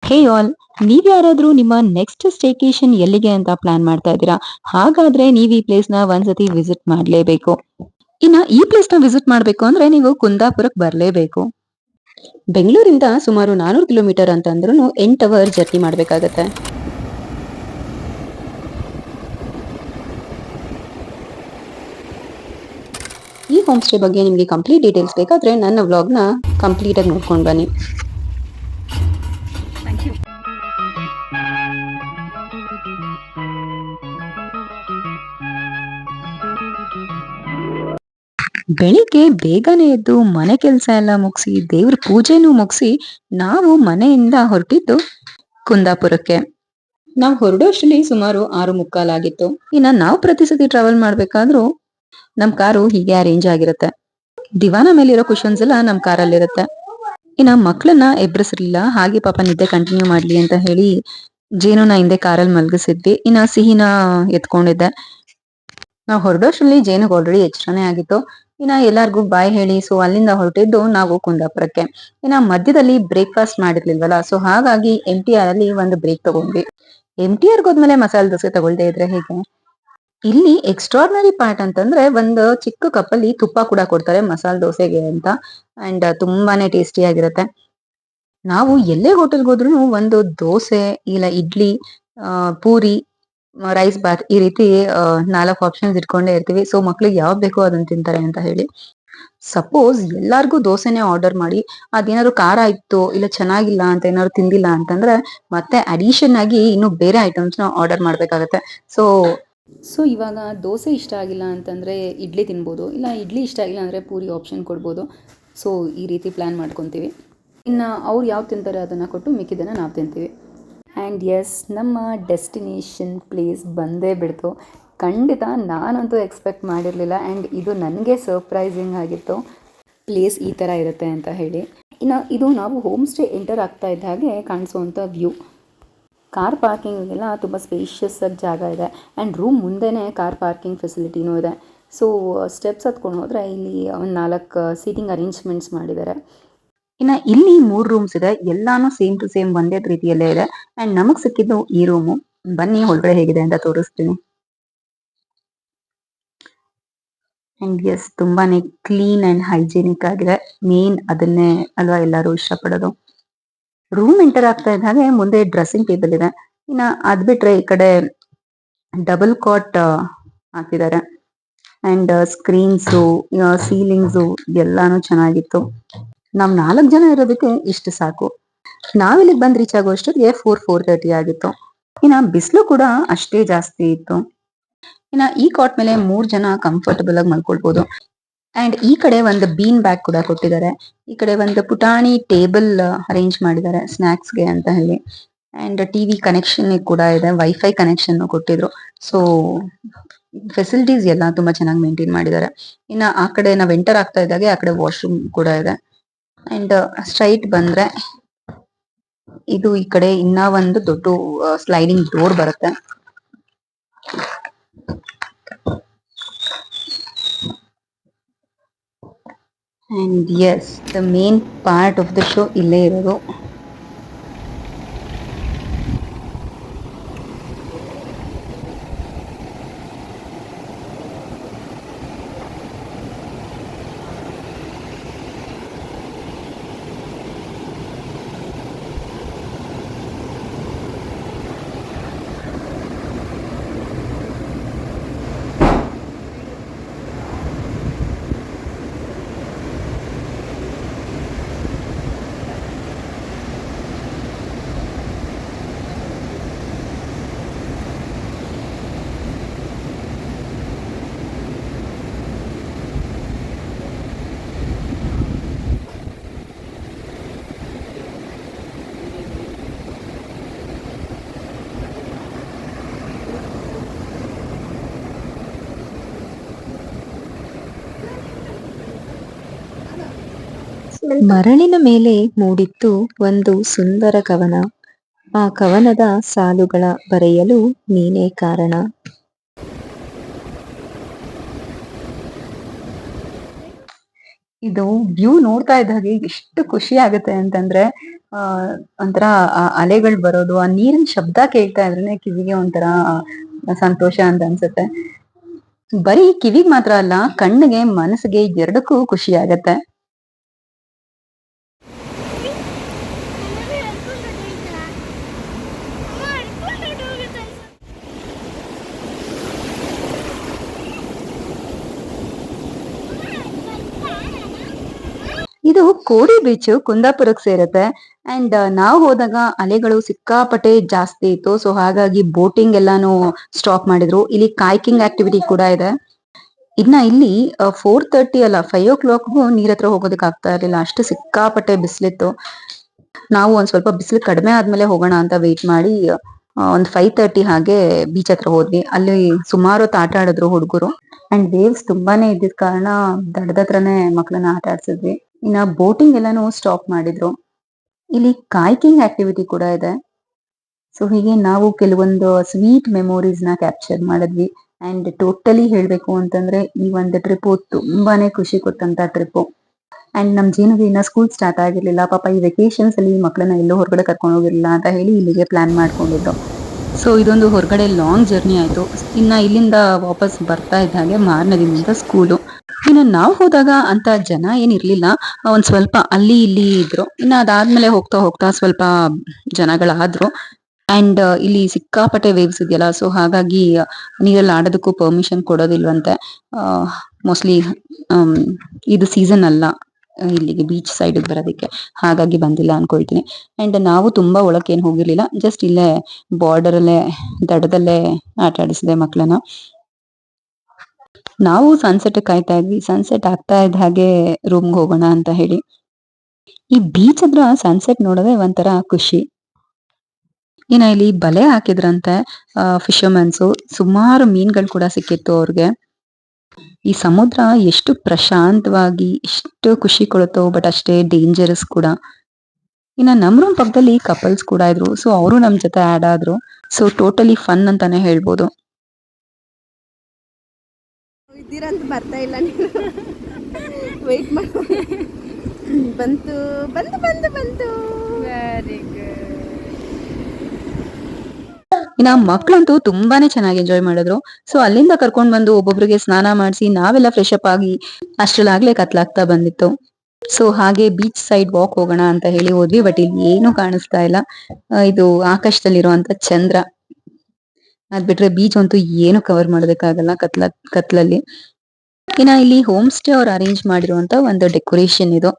ಹೇ all, ನೀವ್ ಯಾರಾದ್ರೂ ನಿಮ್ಮ ನೆಕ್ಸ್ಟ್ ಸ್ಟೇಕೇಶನ್ ಎಲ್ಲಿಗೆ ಅಂತ ಪ್ಲಾನ್ ಮಾಡ್ತಾ ಇದ್ದೀರಾ? ಹಾಗಾದ್ರೆ ನೀವ್ ಈ ಪ್ಲೇಸ್ ನ ಒಂದ್ಸತಿ ವಿಸಿಟ್ ಮಾಡ್ಲೇಬೇಕು. ಇನ್ನ ಈ ಪ್ಲೇಸ್ ನ ವಿಸಿಟ್ ಮಾಡ್ಬೇಕು ಅಂದ್ರೆ ನೀವು ಕುಂದಾಪುರಕ್ಕೆ ಬರ್ಲೇಬೇಕು. ಬೆಂಗಳೂರಿಂದ ಸುಮಾರು 400 ಕಿಲೋಮೀಟರ್ ಅಂತಂದ್ರೂ 8 ಅವರ್ ಜರ್ನಿ ಮಾಡ್ಬೇಕಾಗತ್ತೆ. ಈ ಹೋಮ್ ಸ್ಟೇ ಬಗ್ಗೆ ನಿಮ್ಗೆ ಕಂಪ್ಲೀಟ್ ಡೀಟೇಲ್ಸ್ ಬೇಕಾದ್ರೆ ನನ್ನ ವ್ಲಾಗ್ ನ ಕಂಪ್ಲೀಟ್ ಆಗಿ ನೋಡ್ಕೊಂಡು ಬನ್ನಿ. ಬೆಳಿಗ್ಗೆ ಬೇಗನೆ ಎದ್ದು ಮನೆ ಕೆಲಸ ಎಲ್ಲ ಮುಗಿಸಿ ದೇವ್ರ ಪೂಜೆನೂ ಮುಗಿಸಿ ನಾವು ಮನೆಯಿಂದ ಹೊರಟಿದ್ದು ಕುಂದಾಪುರಕ್ಕೆ. ನಾವು ಹೊರಡೋಷ್ಟರಲ್ಲಿ ಸುಮಾರು 6:45 ಆಗಿತ್ತು. ಇನ್ನ ನಾವು ಪ್ರತಿ ಸತಿ ಟ್ರಾವೆಲ್ ಮಾಡ್ಬೇಕಾದ್ರೂ ನಮ್ ಕಾರು ಹೀಗೆ ಅರೇಂಜ್ ಆಗಿರುತ್ತೆ. ದಿವಾನ ಮೇಲಿರೋ ಕುಶನ್ಸ್ ಎಲ್ಲ ನಮ್ ಕಾರಲ್ಲಿರುತ್ತೆ. ಇನ್ನ ಮಕ್ಳನ್ನ ಎಬ್ಬಿಸಿರ್ಲಿಲ್ಲ, ಹಾಗೆ ಪಾಪ ನಿದ್ದೆ ಕಂಟಿನ್ಯೂ ಮಾಡ್ಲಿ ಅಂತ ಹೇಳಿ ಜೇನುನ ಹಿಂದೆ ಕಾರಲ್ಲಿ ಮಲಗಿಸಿದ್ವಿ. ಇನ್ನ ಸಿಹಿನ ಎತ್ಕೊಂಡಿದ್ದೆ. ನಾವು ಹೊರಡೋಷ್ರಲ್ಲಿ ಜೇನುಗ್ ಆಲ್ರೆಡಿ ಎಚ್ಚರನೇ ಆಗಿತ್ತು. ಇನ್ನ ಎಲ್ಲಾರ್ಗು ಬಾಯ್ ಹೇಳಿ ಸೊ ಅಲ್ಲಿಂದ ಹೊರಟಿದ್ದು ನಾವು ಕುಂದಾಪುರಕ್ಕೆ. ಇನ್ನ ಮಧ್ಯದಲ್ಲಿ ಬ್ರೇಕ್ಫಾಸ್ಟ್ ಮಾಡಿರ್ಲಿಲ್ವಲ್ಲ, ಸೊ ಹಾಗಾಗಿ MTR ಅಲ್ಲಿ ಒಂದು ಬ್ರೇಕ್ ತಗೊಂಡ್ವಿ. MTR ಹೋದ್ಮೇಲೆ ಮಸಾಲೆ ದೋಸೆ ತಗೊಳ್ದೇ ಇದ್ರೆ ಹೇಗೆ? ಇಲ್ಲಿ ಎಕ್ಸ್ಟ್ರಾರ್ನರಿ ಪಾರ್ಟ್ ಅಂತಂದ್ರೆ ಒಂದು ಚಿಕ್ಕ ಕಪ್ಪಲ್ಲಿ ತುಪ್ಪ ಕೂಡ ಕೊಡ್ತಾರೆ ಮಸಾಲೆ ದೋಸೆಗೆ ಅಂತ. ಅಂಡ್ ತುಂಬಾನೇ ಟೇಸ್ಟಿ ಆಗಿರುತ್ತೆ. ನಾವು ಎಲ್ಲೇ ಹೋಟೆಲ್ಗೆ ಹೋದ್ರು ಒಂದು ದೋಸೆ ಇಲ್ಲ ಇಡ್ಲಿ, ಪೂರಿ, ರೈಸ್ ಬಾತ್ ಈ ರೀತಿ 4 ಆಪ್ಷನ್ಸ್ ಇಟ್ಕೊಂಡೇ ಇರ್ತೀವಿ. ಸೊ ಮಕ್ಳಿಗೆ ಯಾವ್ದು ಬೇಕೋ ಅದನ್ನ ತಿಂತಾರೆ ಅಂತ ಹೇಳಿ. ಸಪೋಸ್ ಎಲ್ಲಾರ್ಗು ದೋಸೆನೆ ಆರ್ಡರ್ ಮಾಡಿ ಅದೇನಾದ್ರು ಖಾರ ಇತ್ತು ಇಲ್ಲ ಚೆನ್ನಾಗಿಲ್ಲ ಅಂತ ಏನಾದ್ರು ತಿಂದಿಲ್ಲ ಅಂತಂದ್ರೆ ಮತ್ತೆ ಅಡಿಷನ್ ಆಗಿ ಇನ್ನು ಬೇರೆ ಐಟಮ್ಸ್ ನ ಆರ್ಡರ್ ಮಾಡ್ಬೇಕಾಗತ್ತೆ. ಸೊ ಇವಾಗ ದೋಸೆ ಇಷ್ಟ ಆಗಿಲ್ಲ ಅಂತಂದರೆ ಇಡ್ಲಿ ತಿನ್ಬೋದು, ಇಲ್ಲ ಇಡ್ಲಿ ಇಷ್ಟ ಆಗಿಲ್ಲ ಅಂದರೆ ಪೂರಿ ಆಪ್ಷನ್ ಕೊಡ್ಬೋದು. ಸೊ ಈ ರೀತಿ ಪ್ಲ್ಯಾನ್ ಮಾಡ್ಕೊತೀವಿ. ಇನ್ನು ಅವ್ರು ಯಾವ್ದು ತಿಂತಾರೆ ಅದನ್ನು ಕೊಟ್ಟು ಮಿಕ್ಕಿದ್ದನ್ನು ನಾವು ತಿಂತೀವಿ. ಆ್ಯಂಡ್ ಎಸ್, ನಮ್ಮ ಡೆಸ್ಟಿನೇಷನ್ ಪ್ಲೇಸ್ ಬಂದೇ ಬಿಡ್ತು. ಖಂಡಿತ ನಾನಂತೂ ಎಕ್ಸ್ಪೆಕ್ಟ್ ಮಾಡಿರಲಿಲ್ಲ. ಆ್ಯಂಡ್ ಇದು ನನಗೆ ಸರ್ಪ್ರೈಸಿಂಗ್ ಆಗಿತ್ತು ಪ್ಲೇಸ್ ಈ ಥರ ಇರುತ್ತೆ ಅಂತ ಹೇಳಿ. ಇನ್ನು ಇದು ನಾವು ಹೋಮ್ ಸ್ಟೇ ಎಂಟರ್ ಆಗ್ತಾ ಇದ್ದ ಹಾಗೆ ಕಾಣಿಸುವಂಥ ವ್ಯೂ. ಕಾರ್ ಪಾರ್ಕಿಂಗಿಗೆಲ್ಲ ತುಂಬ ಸ್ಪೇಷಿಯಸ್ ಆಗಿ ಜಾಗ ಇದೆ. ಆ್ಯಂಡ್ ರೂಮ್ ಮುಂದೆನೇ ಕಾರ್ ಪಾರ್ಕಿಂಗ್ ಫೆಸಿಲಿಟಿನೂ ಇದೆ. ಸೊ ಸ್ಟೆಪ್ಸ್ ಹತ್ಕೊಂಡು ಹೋದರೆ ಇಲ್ಲಿ ಒಂದು 4 ಸೀಟಿಂಗ್ ಅರೇಂಜ್ಮೆಂಟ್ಸ್ ಮಾಡಿದ್ದಾರೆ. ಇನ್ನು ಇಲ್ಲಿ 3 ರೂಮ್ಸ್ ಇದೆ. ಎಲ್ಲಾನು ಸೇಮ್ ಟು ಸೇಮ್ ಒಂದೇ ರೀತಿಯಲ್ಲೇ ಇದೆ. ಆ್ಯಂಡ್ ನಮಗೆ ಸಿಕ್ಕಿದ್ದು ಈ ರೂಮು. ಬನ್ನಿ ಒಳಗಡೆ ಹೇಗಿದೆ ಅಂತ ತೋರಿಸ್ತೀನಿ. ಆ್ಯಂಡ್ ಎಸ್, ತುಂಬಾನೇ ಕ್ಲೀನ್ ಆ್ಯಂಡ್ ಹೈಜೀನಿಕ್ ಆಗಿದೆ. ಮೇನ್ ಅದನ್ನೇ ಅಲ್ವಾ ಎಲ್ಲರೂ ಇಷ್ಟಪಡೋದು. ರೂಮ್ ಎಂಟರ್ ಆಗ್ತಾ ಇದ್ದ ಹಾಗೆ ಮುಂದೆ ಡ್ರೆಸ್ಸಿಂಗ್ ಟೇಬಲ್ ಇದೆ. ಇನ್ನ ಅದ್ ಬಿಟ್ರೆ ಈ ಕಡೆ ಡಬಲ್ ಕಾಟ್ ಹಾಕಿದ್ದಾರೆ. ಅಂಡ್ ಸ್ಕ್ರೀನ್ಸು, ಸೀಲಿಂಗ್ಸು ಎಲ್ಲಾನು ಚೆನ್ನಾಗಿತ್ತು. ನಾವ್ 4 ಜನ ಇರೋದಕ್ಕೆ ಇಷ್ಟು ಸಾಕು. ನಾವಿಲ್ಲಿಗೆ ಬಂದ್ ರೀಚ್ ಆಗೋ ಅಷ್ಟೊತ್ತಿಗೆ 4:30 ಆಗಿತ್ತು. ಇನ್ನ ಬಿಸಿಲು ಕೂಡ ಅಷ್ಟೇ ಜಾಸ್ತಿ ಇತ್ತು. ಇನ್ನ ಈ ಕಾಟ್ ಮೇಲೆ 3 ಜನ ಕಂಫರ್ಟಬಲ್ ಆಗಿ ಮಲ್ಕೊಳ್ಬಹುದು. ಅಂಡ್ ಈ ಕಡೆ ಒಂದು ಬೀನ್ ಬ್ಯಾಗ್ ಕೂಡ ಕೊಟ್ಟಿದ್ದಾರೆ. ಈ ಕಡೆ ಒಂದು ಪುಟಾಣಿ ಟೇಬಲ್ ಅರೇಂಜ್ ಮಾಡಿದ್ದಾರೆ ಸ್ನಾಕ್ಸ್ಗೆ ಅಂತ ಹೇಳಿ. ಅಂಡ್ ಟಿವಿ ಕನೆಕ್ಷನ್ ಕೂಡ ಇದೆ, ವೈಫೈ ಕನೆಕ್ಷನ್ ಕೊಟ್ಟಿದ್ರು. ಸೊ ಫೆಸಿಲಿಟೀಸ್ ಎಲ್ಲ ತುಂಬಾ ಚೆನ್ನಾಗಿ ಮೇಂಟೈನ್ ಮಾಡಿದ್ದಾರೆ. ಇನ್ನ ಆ ಕಡೆ ನಾವ್ ಎಂಟರ್ ಆಗ್ತಾ ಇದ್ದಾಗೆ ಆ ಕಡೆ ವಾಶ್ರೂಮ್ ಕೂಡ ಇದೆ. ಅಂಡ್ ಸ್ಟ್ರೈಟ್ ಬಂದ್ರೆ ಇದು ಈ ಕಡೆ ಇನ್ನ ಒಂದು ದೊಡ್ಡ ಸ್ಲೈಡಿಂಗ್ ಡೋರ್ ಬರುತ್ತೆ. And yes, the main part of the show ಇಲ್ಲೇ ಇರೋದು. ಮರಳಿನ ಮೇಲೆ ಮೂಡಿತ್ತು ಒಂದು ಸುಂದರ ಕವನ. ಆ ಕವನದ ಸಾಲುಗಳ ಬರೆಯಲು ನೀನೇ ಕಾರಣ. ಇದು ವ್ಯೂ ನೋಡ್ತಾ ಇದ್ದ ಹಾಗೆ ಎಷ್ಟು ಖುಷಿ ಆಗುತ್ತೆ ಅಂತಂದ್ರೆ ಆ ಒಂಥರ ಆ ಅಲೆಗಳು ಬರೋದು, ಆ ನೀರಿನ ಶಬ್ದ ಕೇಳ್ತಾ ಇದ್ರೇನೆ ಕಿವಿಗೆ ಒಂಥರ ಸಂತೋಷ ಅಂತ ಅನ್ಸುತ್ತೆ. ಬರೀ ಕಿವಿಗ್ ಮಾತ್ರ ಅಲ್ಲ, ಕಣ್ಣಿಗೆ ಮನಸ್ಸಿಗೆ ಎರಡಕ್ಕೂ ಖುಷಿ ಆಗತ್ತೆ. ಇದು ಕೋಡಿ ಬೀಚ್ ಕುಂದಾಪುರಕ್ಕೆ ಸೇರುತ್ತೆ. ಅಂಡ್ ನಾವು ಹೋದಾಗ ಅಲೆಗಳು ಸಿಕ್ಕಾಪಟ್ಟೆ ಜಾಸ್ತಿ ಇತ್ತು. ಸೊ ಹಾಗಾಗಿ ಬೋಟಿಂಗ್ ಎಲ್ಲಾನು ಸ್ಟಾಪ್ ಮಾಡಿದ್ರು. ಇಲ್ಲಿ ಕಾಯ್ಕಿಂಗ್ ಆಕ್ಟಿವಿಟಿ ಕೂಡ ಇದೆ. ಇನ್ನ ಇಲ್ಲಿ 4:30 ಅಲ್ಲ 5 o'clockಗೂ ನೀರ್ ಹತ್ರ ಹೋಗೋದಕ್ಕೆ ಆಗ್ತಾ ಇರ್ಲಿಲ್ಲ, ಅಷ್ಟು ಸಿಕ್ಕಾಪಟ್ಟೆ ಬಿಸಿಲಿತ್ತು. ನಾವು ಒಂದ್ ಸ್ವಲ್ಪ ಬಿಸಿಲು ಕಡಿಮೆ ಆದ್ಮೇಲೆ ಹೋಗೋಣ ಅಂತ ವೇಟ್ ಮಾಡಿ ಒಂದ್ 5:30 ಹಾಗೆ ಬೀಚ್ ಹತ್ರ ಹೋದ್ವಿ. ಅಲ್ಲಿ ಸುಮಾರು ಹೊತ್ತು ಆಟ ಆಡಿದ್ರು ಹುಡುಗರು. ಅಂಡ್ ವೇವ್ಸ್ ತುಂಬಾನೇ ಇದ್ದಿದ್ ಕಾರಣ ದಡದ ಹತ್ರನೇ ಮಕ್ಳನ್ನ ಆಟ ಆಡ್ಸಿದ್ವಿ. ಇನ್ನ ಬೋಟಿಂಗ್ ಎಲ್ಲಾನು ಸ್ಟಾಪ್ ಮಾಡಿದ್ರು. ಇಲ್ಲಿ ಕಾಯ್ಕಿಂಗ್ ಆಕ್ಟಿವಿಟಿ ಕೂಡ ಇದೆ. ಸೊ ಹೀಗೆ ನಾವು ಕೆಲವೊಂದು ಸ್ವೀಟ್ ಮೆಮೊರೀಸ್ ನ ಕ್ಯಾಪ್ಚರ್ ಮಾಡಿದ್ವಿ. ಅಂಡ್ ಟೋಟಲಿ ಹೇಳ್ಬೇಕು ಅಂತಂದ್ರೆ ಈ ಒಂದು ಟ್ರಿಪ್ ತುಂಬಾನೇ ಖುಷಿ ಕೊಟ್ಟಂತ ಟ್ರಿಪ್. ಅಂಡ್ ನಮ್ ಜೀವನಗೆ ಇನ್ನ ಸ್ಕೂಲ್ ಸ್ಟಾರ್ಟ್ ಆಗಿರ್ಲಿಲ್ಲ. ಪಾಪ ಈ ವೆಕೇಶನ್ಸ್ ಅಲ್ಲಿ ಮಕ್ಕಳನ್ನ ಎಲ್ಲೋ ಹೊರಗಡೆ ಕರ್ಕೊಂಡು ಹೋಗಿರ್ಲಿಲ್ಲ ಅಂತ ಹೇಳಿ ಇಲ್ಲಿಗೆ ಪ್ಲಾನ್ ಮಾಡ್ಕೊಂಡಿದ್ದು. ಸೊ ಇದೊಂದು ಹೊರಗಡೆ ಲಾಂಗ್ ಜರ್ನಿ ಆಯ್ತು. ಇನ್ನ ಇಲ್ಲಿಂದ ವಾಪಸ್ ಬರ್ತಾ ಇದ್ದ ಹಾಗೆ ಮಾರನೇ ದಿನದಿಂದ ಸ್ಕೂಲು. ಇನ್ನು ನಾವು ಹೋದಾಗ ಅಂತ ಜನ ಏನಿರ್ಲಿಲ್ಲ, ಒಂದ್ ಸ್ವಲ್ಪ ಅಲ್ಲಿ ಇಲ್ಲಿ ಇದ್ರು. ಇನ್ನ ಅದಾದ್ಮೇಲೆ ಹೋಗ್ತಾ ಹೋಗ್ತಾ ಸ್ವಲ್ಪ ಜನಗಳಾದ್ರು. ಅಂಡ್ ಇಲ್ಲಿ ಸಿಕ್ಕಾಪಟ್ಟೆ ವೇವ್ಸ್ ಇದೆಯಲ್ಲ, ಸೊ ಹಾಗಾಗಿ ನೀರಲ್ಲಿ ಆಡೋದಕ್ಕೂ ಪರ್ಮಿಷನ್ ಕೊಡೋದಿಲ್ವಂತೆ. ಮೋಸ್ಟ್ಲಿ ಇದು ಸೀಸನ್ ಅಲ್ಲ ಇಲ್ಲಿಗೆ ಬೀಚ್ ಸೈಡ್ ಬರೋದಕ್ಕೆ, ಹಾಗಾಗಿ ಬಂದಿಲ್ಲ ಅನ್ಕೊಳ್ತೀನಿ. ಅಂಡ್ ನಾವು ತುಂಬಾ ಒಳಕ್ಕೆ ಏನ್ ಹೋಗಿರ್ಲಿಲ್ಲ, ಜಸ್ಟ್ ಇಲ್ಲೇ ಬಾರ್ಡರ್ ಅಲ್ಲೇ ದಡದಲ್ಲೇ ಆಟ ಆಡಿಸಿದೆ ಮಕ್ಳನ್ನ. ನಾವು ಸನ್ಸೆಟ್ ಕಾಯ್ತಾ ಇದ್ವಿ. ಸನ್ಸೆಟ್ ಆಗ್ತಾ ಇದ್ದ ಹಾಗೆ ರೂಮ್ಗೆ ಹೋಗೋಣ ಅಂತ ಹೇಳಿ. ಈ ಬೀಚ್ ಹತ್ರ ಸನ್ಸೆಟ್ ನೋಡೋದೇ ಒಂಥರ ಖುಷಿ. ಇನ್ನ ಇಲ್ಲಿ ಬಲೆ ಹಾಕಿದ್ರಂತೆ ಫಿಶರ್ಮನ್ಸು. ಸುಮಾರು ಮೀನ್ಗಳು ಕೂಡ ಸಿಕ್ಕಿತ್ತು ಅವ್ರಿಗೆ. ಈ ಸಮುದ್ರ ಎಷ್ಟು ಪ್ರಶಾಂತವಾಗಿ ಎಷ್ಟು ಖುಷಿ ಕೊಡುತ್ತೋ, ಬಟ್ ಅಷ್ಟೇ ಡೇಂಜರಸ್ ಕೂಡ. ಇನ್ನ ನಮ್ ರೂಮ್ ಪಕ್ಕದಲ್ಲಿ ಕಪಲ್ಸ್ ಕೂಡ ಇದ್ರು. ಸೊ ಅವರು ನಮ್ ಜೊತೆ ಆಡ್ ಆದ್ರು. ಸೊ ಟೋಟಲಿ ಫನ್ ಅಂತಾನೆ ಹೇಳ್ಬೋದು. ಇದ್ದೀರಂತ ಬರ್ತಾ ಇಲ್ಲ ನೀವು, ವೆಯ್ಟ್ ಮಾಡಿ. ಬಂತು ಬಂತು ಬಂತು ಬಂತು. Very good. ಇನ್ನ ಮಕ್ಳಂತೂ ತುಂಬಾನೇ ಚೆನ್ನಾಗಿ ಎಂಜಾಯ್ ಮಾಡಿದ್ರು. ಸೊ ಅಲ್ಲಿಂದ ಕರ್ಕೊಂಡ್ ಬಂದು ಒಬ್ಬೊಬ್ರಿಗೆ ಸ್ನಾನ ಮಾಡಿಸಿ ನಾವೆಲ್ಲ ಫ್ರೆಶ್ ಅಪ್ ಆಗಿ ಅಷ್ಟ್ರಲ್ಲಾಗ್ಲೇ ಕತ್ಲಾಗ್ತಾ ಬಂದಿತ್ತು. ಸೊ ಹಾಗೆ ಬೀಚ್ ಸೈಡ್ ವಾಕ್ ಹೋಗೋಣ ಅಂತ ಹೇಳಿ ಹೋದ್ವಿ. ಬಟ್ ಇಲ್ಲಿ ಏನು ಕಾಣಿಸ್ತಾ ಇಲ್ಲ. ಇದು ಆಕಾಶದಲ್ಲಿರುವಂತ ಚಂದ್ರ. ಅದ್ ಬಿಟ್ರೆ ಬೀಚ್ ಅಂತೂ ಏನು ಕವರ್ ಮಾಡೋದಕ್ಕಾಗಲ್ಲ ಕತ್ಲಲ್ಲಿ. ಇನ್ನ ಇಲ್ಲಿ ಹೋಮ್ ಸ್ಟೇ ಅವ್ರು ಅರೇಂಜ್ ಮಾಡಿರುವಂತ ಒಂದು ಡೆಕೋರೇಷನ್ ಇದು.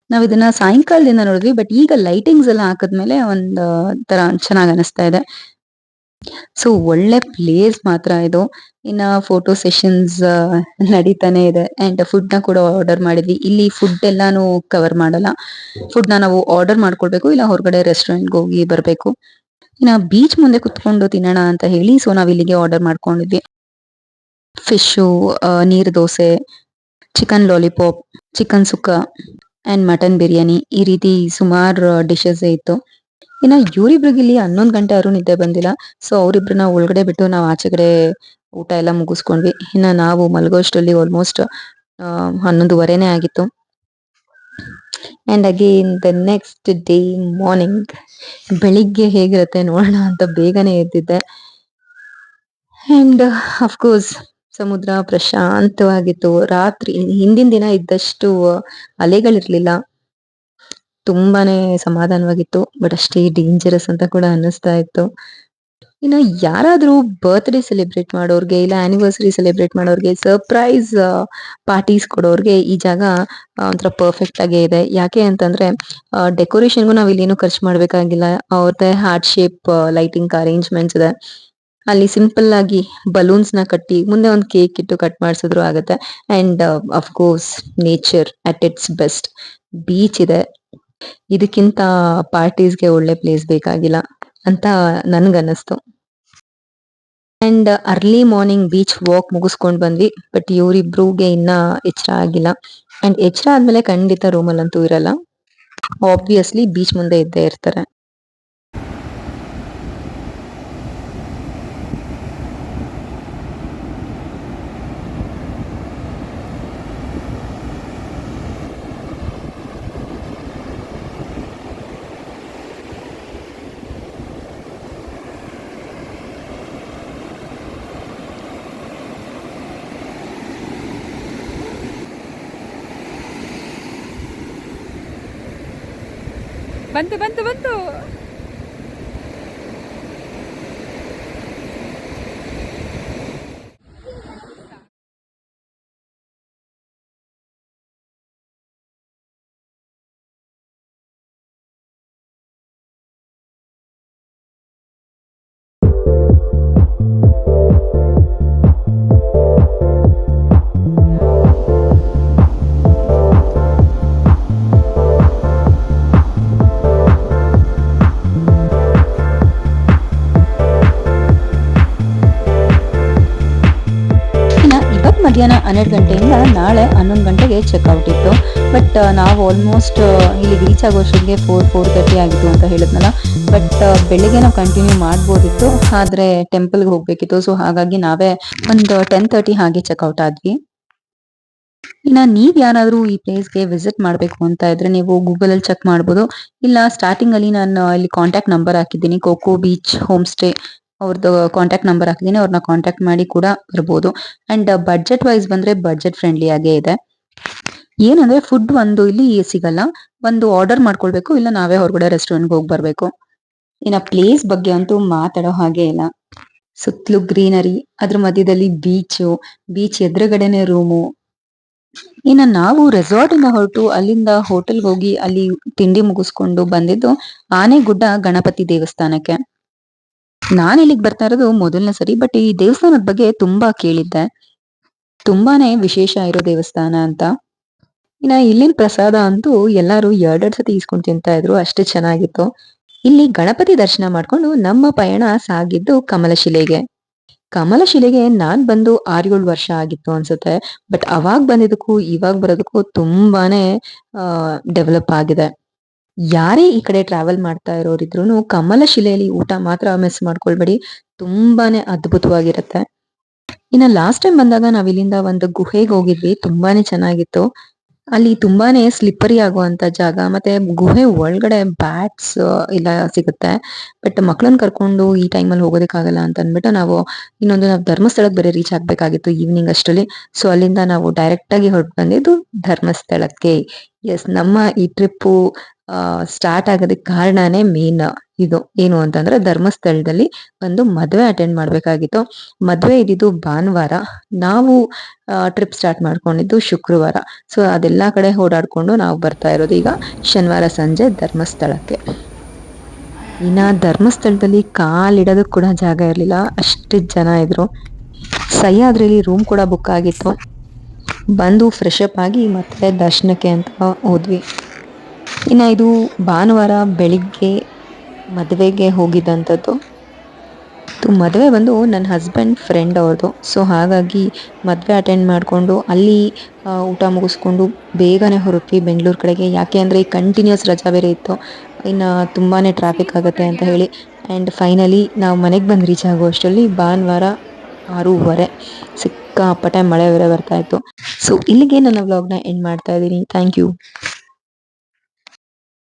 ನಾವ್ ಇದನ್ನ ಸಾಯಂಕಾಲದಿಂದ ನೋಡಿದ್ವಿ, ಬಟ್ ಈಗ ಲೈಟಿಂಗ್ಸ್ ಎಲ್ಲ ಹಾಕದ್ಮೇಲೆ ಒಂದ್ ತರ ಚೆನ್ನಾಗ್ ಅನಿಸ್ತಾ ಇದೆ. ಸೊ ಒಳ್ಳೆ ಪ್ಲೇಸ್ ಮಾತ್ರ ಇದು. ಇನ್ನ ಫೋಟೋ ಸೆಷನ್ಸ್ ನಡೀತಾನೆ ಇದೆ. ಅಂಡ್ ಫುಡ್ ನ ಕೂಡ ಆರ್ಡರ್ ಮಾಡಿದ್ವಿ. ಇಲ್ಲಿ ಫುಡ್ ಎಲ್ಲಾನು ಕವರ್ ಮಾಡಲ್ಲ. ಫುಡ್ ನ ನಾವು ಆರ್ಡರ್ ಮಾಡ್ಕೊಳ್ಬೇಕು, ಇಲ್ಲ ಹೊರಗಡೆ ರೆಸ್ಟೋರೆಂಟ್ ಹೋಗಿ ಬರ್ಬೇಕು. ಇನ್ನ ಬೀಚ್ ಮುಂದೆ ಕುತ್ಕೊಂಡು ತಿನ್ನೋಣ ಅಂತ ಹೇಳಿ ಸೊ ನಾವ್ ಇಲ್ಲಿಗೆ ಆರ್ಡರ್ ಮಾಡ್ಕೊಂಡಿದ್ವಿ. ಫಿಶು, ನೀರ್ dosa, chicken lollipop, chicken sukka and mutton biryani, ಈ ರೀತಿ ಸುಮಾರು ಡಿಶಸ್ ಇತ್ತು. ಇನ್ನ ಇವ್ರಿಬ್ರಿಗೆ ಇಲ್ಲಿ 11 ಗಂಟೆ ಆದ್ರೂ ನಿದ್ದೆ ಬಂದಿಲ್ಲ. ಸೊ ಅವ್ರಿಬ್ರನ್ನ ಒಳಗಡೆ ಬಿಟ್ಟು ನಾವು ಆಚೆಗಡೆ ಊಟ ಎಲ್ಲ ಮುಗಿಸ್ಕೊಂಡ್ವಿ. ಇನ್ನ ನಾವು ಮಲಗೋಷ್ಟರಲ್ಲಿ ಆಲ್ಮೋಸ್ಟ್ 11:30ನೇ ಆಗಿತ್ತು. And again the next day morning, ಬೆಳಿಗ್ಗೆ ಹೇಗಿರುತ್ತೆ ನೋಡೋಣ ಅಂತ ಬೇಗನೆ ಎದ್ದಿದ್ದೆ. ಅಂಡ್ ಅಫ್ಕೋರ್ಸ್ ಸಮುದ್ರ ಪ್ರಶಾಂತವಾಗಿತ್ತು. ರಾತ್ರಿ ಹಿಂದಿನ ದಿನ ಇದ್ದಷ್ಟು ಅಲೆಗಳಿರ್ಲಿಲ್ಲ. ತುಂಬಾನೇ ಸಮಾಧಾನವಾಗಿತ್ತು, ಬಟ್ ಅಷ್ಟೇ ಡೇಂಜರಸ್ ಅಂತ ಕೂಡ ಅನ್ನಿಸ್ತಾ ಇತ್ತು. ಇನ್ನು ಯಾರಾದ್ರೂ ಬರ್ತ್ಡೇ ಸೆಲೆಬ್ರೇಟ್ ಮಾಡೋರ್ಗೆ, ಇಲ್ಲ ಆನಿವರ್ಸರಿ ಸೆಲೆಬ್ರೇಟ್ ಮಾಡೋರ್ಗೆ, ಸರ್ಪ್ರೈಸ್ ಪಾರ್ಟೀಸ್ ಕೊಡೋರ್ಗೆ ಈ ಜಾಗ ಒಂಥರ ಪರ್ಫೆಕ್ಟ್ ಆಗೇ ಇದೆ. ಯಾಕೆ ಅಂತಂದ್ರೆ ಡೆಕೋರೇಷನ್ಗೂ ನಾವ್ ಇಲ್ಲೇನು ಖರ್ಚು ಮಾಡ್ಬೇಕಾಗಿಲ್ಲ. ಅವ್ರದ್ದೇ ಹಾರ್ಟ್ ಶೇಪ್ ಲೈಟಿಂಗ್ ಅರೇಂಜ್ಮೆಂಟ್ಸ್ ಇದೆ. ಅಲ್ಲಿ ಸಿಂಪಲ್ ಆಗಿ ಬಲೂನ್ಸ್ ನ ಕಟ್ಟಿ ಮುಂದೆ ಒಂದು ಕೇಕ್ ಇಟ್ಟು ಕಟ್ ಮಾಡ್ಸಿದ್ರು ಆಗತ್ತೆ. And of course nature at its best. Beach ಇದೆ, ಇದಕ್ಕಿಂತ ಪಾರ್ಟೀಸ್ಗೆ ಒಳ್ಳೆ ಪ್ಲೇಸ್ ಬೇಕಾಗಿಲ್ಲ ಅಂತ ನನ್ಗನ್ನಿಸ್ತು. And early morning beach walk ಮುಗಿಸ್ಕೊಂಡ್ ಬಂದ್ವಿ. ಬಟ್ ಇವ್ರಿಬ್ರಿಗೆ ಇನ್ನ ಎಚ್ಚರ ಆಗಿಲ್ಲ. ಅಂಡ್ ಎಚ್ಚರ ಆದ್ಮೇಲೆ ಖಂಡಿತ ರೂಮಲ್ಲಂತೂ ಇರಲ್ಲ. ಆಬ್ವಿಯಸ್ಲಿ ಬೀಚ್ ಮುಂದೆ ಇದ್ದೇ ಇರ್ತಾರೆ. ಬಂತು ಬಂತು ಬಂತು. ಮಧ್ಯಾಹ್ನ 12 ಗಂಟೆಯಿಂದ ನಾಳೆ 11 ಗಂಟೆಗೆ ಚೆಕ್ಔಟ್ ಇತ್ತು. ಬಟ್ ನಾವು ಆಲ್ಮೋಸ್ಟ್ ಇಲ್ಲಿಗೆ ರೀಚ್ ಆಗೋಷ್ಟೊತ್ತಿಗೆ 4:30 ಆಗಿತ್ತು ಅಂತ ಹೇಳಿದ್ನಲ್ಲ. ಬಟ್ ಬೆಳಿಗ್ಗೆ ನಾವು ಕಂಟಿನ್ಯೂ ಮಾಡ್ಬೋದಿತ್ತು, ಆದ್ರೆ ಟೆಂಪಲ್ಗೆ ಹೋಗ್ಬೇಕಿತ್ತು. ಸೊ ಹಾಗಾಗಿ ನಾವೇ ಒಂದು 10:30 ಹಾಗೆ ಚೆಕ್ಔಟ್ ಆದ್ವಿ. ಇನ್ನ ನೀವ್ ಯಾರಾದ್ರೂ ಈ ಪ್ಲೇಸ್ಗೆ ವಿಸಿಟ್ ಮಾಡ್ಬೇಕು ಅಂತ ಇದ್ರೆ ನೀವು ಗೂಗಲ್ ಅಲ್ಲಿ ಚೆಕ್ ಮಾಡ್ಬೋದು. ಇಲ್ಲ ಸ್ಟಾರ್ಟಿಂಗ್ ಅಲ್ಲಿ ನಾನು ಇಲ್ಲಿ ಕಾಂಟ್ಯಾಕ್ಟ್ ನಂಬರ್ ಹಾಕಿದ್ದೀನಿ, ಕೋಕೋ ಬೀಚ್ ಹೋಮ್ ಸ್ಟೇ ಅವ್ರದ್ದು ಕಾಂಟ್ಯಾಕ್ಟ್ ನಂಬರ್ ಹಾಕಿದ್ದೀನಿ, ಅವ್ರನ್ನ ಕಾಂಟ್ಯಾಕ್ಟ್ ಮಾಡಿ ಕೂಡ ಬರ್ಬೋದು. ಅಂಡ್ ಬಡ್ಜೆಟ್ ವೈಸ್ ಬಂದ್ರೆ ಬಡ್ಜೆಟ್ ಫ್ರೆಂಡ್ಲಿ ಆಗೇ ಇದೆ. ಏನಂದ್ರೆ ಫುಡ್ ಒಂದು ಇಲ್ಲಿ ಸಿಗಲ್ಲ, ಒಂದು ಆರ್ಡರ್ ಮಾಡ್ಕೊಳ್ಬೇಕು, ಇಲ್ಲ ನಾವೇ ಹೊರಗಡೆ ರೆಸ್ಟೋರೆಂಟ್ಗೆ ಹೋಗಿ ಬರ್ಬೇಕು. ಇನ್ನ ಪ್ಲೇಸ್ ಬಗ್ಗೆ ಅಂತೂ ಮಾತಾಡೋ ಹಾಗೆ ಇಲ್ಲ. ಸುತ್ತಲೂ ಗ್ರೀನರಿ, ಅದ್ರ ಮಧ್ಯದಲ್ಲಿ ಬೀಚ್ ಎದುರುಗಡೆನೆ ರೂಮು. ಇನ್ನ ನಾವು ರೆಸಾರ್ಟ್ ಇಂದ ಹೊರಟು ಅಲ್ಲಿಂದ ಹೋಟೆಲ್ಗೆ ಹೋಗಿ ಅಲ್ಲಿ ತಿಂಡಿ ಮುಗಿಸ್ಕೊಂಡು ಬಂದಿದ್ದು ಆನೆಗುಡ್ಡ ಗಣಪತಿ ದೇವಸ್ಥಾನಕ್ಕೆ. ನಾನ್ ಇಲ್ಲಿಗೆ ಬರ್ತಾ ಇರೋದು ಮೊದಲನೇ ಸರಿ, ಬಟ್ ಈ ದೇವಸ್ಥಾನದ ಬಗ್ಗೆ ತುಂಬಾ ಕೇಳಿದ್ದೆ. ತುಂಬಾನೇ ವಿಶೇಷ ಇರೋ ದೇವಸ್ಥಾನ ಅಂತ. ಇನ್ನ ಇಲ್ಲಿನ ಪ್ರಸಾದ ಅಂತೂ ಎಲ್ಲಾರು ಎರಡೆರಡು ಸತಿ ಈಸ್ಕೊಂಡು ತಿಂತಾ ಇದ್ರು, ಅಷ್ಟೇ ಚೆನ್ನಾಗಿತ್ತು. ಇಲ್ಲಿ ಗಣಪತಿ ದರ್ಶನ ಮಾಡ್ಕೊಂಡು ನಮ್ಮ ಪಯಣ ಸಾಗಿದ್ದು ಕಮಲಶಿಲೆಗೆ ನಾನ್ ಬಂದು 6-7 ವರ್ಷ ಆಗಿತ್ತು ಅನ್ಸುತ್ತೆ. ಬಟ್ ಅವಾಗ ಬಂದಿದ್ದಕ್ಕೂ ಇವಾಗ ಬರೋದಕ್ಕೂ ತುಂಬಾನೇ ಡೆವಲಪ್ ಆಗಿದೆ. ಯಾರೇ ಈ ಕಡೆ ಟ್ರಾವೆಲ್ ಮಾಡ್ತಾ ಇರೋರಿದ್ರು ಕಮಲಶಿಲೆಯಲ್ಲಿ ಊಟ ಮಾತ್ರ ಮಿಸ್ ಮಾಡ್ಕೊಳ್ಬೇಡಿ, ತುಂಬಾನೇ ಅದ್ಭುತವಾಗಿರುತ್ತೆ. ಇನ್ನ ಲಾಸ್ಟ್ ಟೈಮ್ ಬಂದಾಗ ನಾವ್ ಇಲ್ಲಿಂದ ಒಂದು ಗುಹೆಗೆ ಹೋಗಿದ್ವಿ, ತುಂಬಾನೇ ಚೆನ್ನಾಗಿತ್ತು. ಅಲ್ಲಿ ತುಂಬಾನೇ ಸ್ಲಿಪ್ಪರಿ ಆಗುವಂತ ಜಾಗ, ಮತ್ತೆ ಗುಹೆ ಒಳಗಡೆ ಬ್ಯಾಟ್ಸ್ ಎಲ್ಲ ಸಿಗುತ್ತೆ. ಬಟ್ ಮಕ್ಳನ್ನ ಕರ್ಕೊಂಡು ಈ ಟೈಮಲ್ಲಿ ಹೋಗೋದಕ್ಕಾಗಲ್ಲ ಅಂತ ಅಂದ್ಬಿಟ್ಟು ನಾವು ಧರ್ಮಸ್ಥಳಕ್ಕೆ ಬೇರೆ ರೀಚ್ ಆಗ್ಬೇಕಾಗಿತ್ತು ಈವ್ನಿಂಗ್ ಅಷ್ಟರಲ್ಲಿ. ಸೊ ಅಲ್ಲಿಂದ ನಾವು ಡೈರೆಕ್ಟ್ ಆಗಿ ಹೊರಟು ಬಂದಿದ್ದು ಧರ್ಮಸ್ಥಳಕ್ಕೆ. ಎಸ್, ನಮ್ಮ ಈ ಟ್ರಿಪ್ಪು ಸ್ಟಾರ್ಟ್ ಆಗೋದಕ್ಕೆ ಕಾರಣನೇ ಮೇನ್ ಇದು ಏನು ಅಂತಂದ್ರೆ ಧರ್ಮಸ್ಥಳದಲ್ಲಿ ಒಂದು ಮದ್ವೆ ಅಟೆಂಡ್ ಮಾಡ್ಬೇಕಾಗಿತ್ತು. ಮದ್ವೆ ಇದ್ದಿದ್ದು ಭಾನುವಾರ, ನಾವು ಟ್ರಿಪ್ ಸ್ಟಾರ್ಟ್ ಮಾಡ್ಕೊಂಡಿದ್ದು ಶುಕ್ರವಾರ. ಸೊ ಅದೆಲ್ಲಾ ಕಡೆ ಓಡಾಡ್ಕೊಂಡು ನಾವು ಬರ್ತಾ ಇರೋದು ಈಗ ಶನಿವಾರ ಸಂಜೆ ಧರ್ಮಸ್ಥಳಕ್ಕೆ. ಇನ್ನ ಧರ್ಮಸ್ಥಳದಲ್ಲಿ ಕಾಲಿಡೋದಕ್ಕೆ ಕೂಡ ಜಾಗ ಇರ್ಲಿಲ್ಲ, ಅಷ್ಟು ಜನ ಇದ್ರು. ಸಹ್ಯಾದ್ರಿಲಿ ರೂಮ್ ಕೂಡ ಬುಕ್ ಆಗಿತ್ತು. ಬಂದು ಫ್ರೆಶ್ ಅಪ್ ಆಗಿ ಮತ್ತೆ ದರ್ಶನಕ್ಕೆ ಅಂತ ಹೋದ್ವಿ. ಇನ್ನ ಇದು ಭಾನುವಾರ ಬೆಳಿಗ್ಗೆ ಮದುವೆಗೆ ಹೋಗಿದ್ದಂಥದ್ದು. ಮದುವೆ ಬಂದು ನನ್ನ ಹಸ್ಬೆಂಡ್ ಫ್ರೆಂಡ್ ಅವ್ರದ್ದು. ಸೊ ಹಾಗಾಗಿ ಮದುವೆ ಅಟೆಂಡ್ ಮಾಡಿಕೊಂಡು ಅಲ್ಲಿ ಊಟ ಮುಗಿಸ್ಕೊಂಡು ಬೇಗನೆ ಹೊರಟ್ವಿ ಬೆಂಗಳೂರು ಕಡೆಗೆ. ಯಾಕೆ ಅಂದರೆ ಈ ಕಂಟಿನ್ಯೂಸ್ ರಜಾ ಬೇರೆ ಇತ್ತು, ಇನ್ನು ತುಂಬಾ ಟ್ರಾಫಿಕ್ ಆಗುತ್ತೆ ಅಂತ ಹೇಳಿ. ಆ್ಯಂಡ್ ಫೈನಲಿ ನಾವು ಮನೆಗೆ ಬಂದು ರೀಚ್ ಆಗೋ ಅಷ್ಟರಲ್ಲಿ ಭಾನುವಾರ 6:30. ಸಿಕ್ಕಾಪಟ್ಟೆ ಮಳೆ ಬೇರೆ ಬರ್ತಾ ಇತ್ತು. ಸೊ ಇಲ್ಲಿಗೆ ನನ್ನ ವ್ಲಾಗ್ನ ಎಂಡ್ ಮಾಡ್ತಾ ಇದ್ದೀನಿ. Thank you.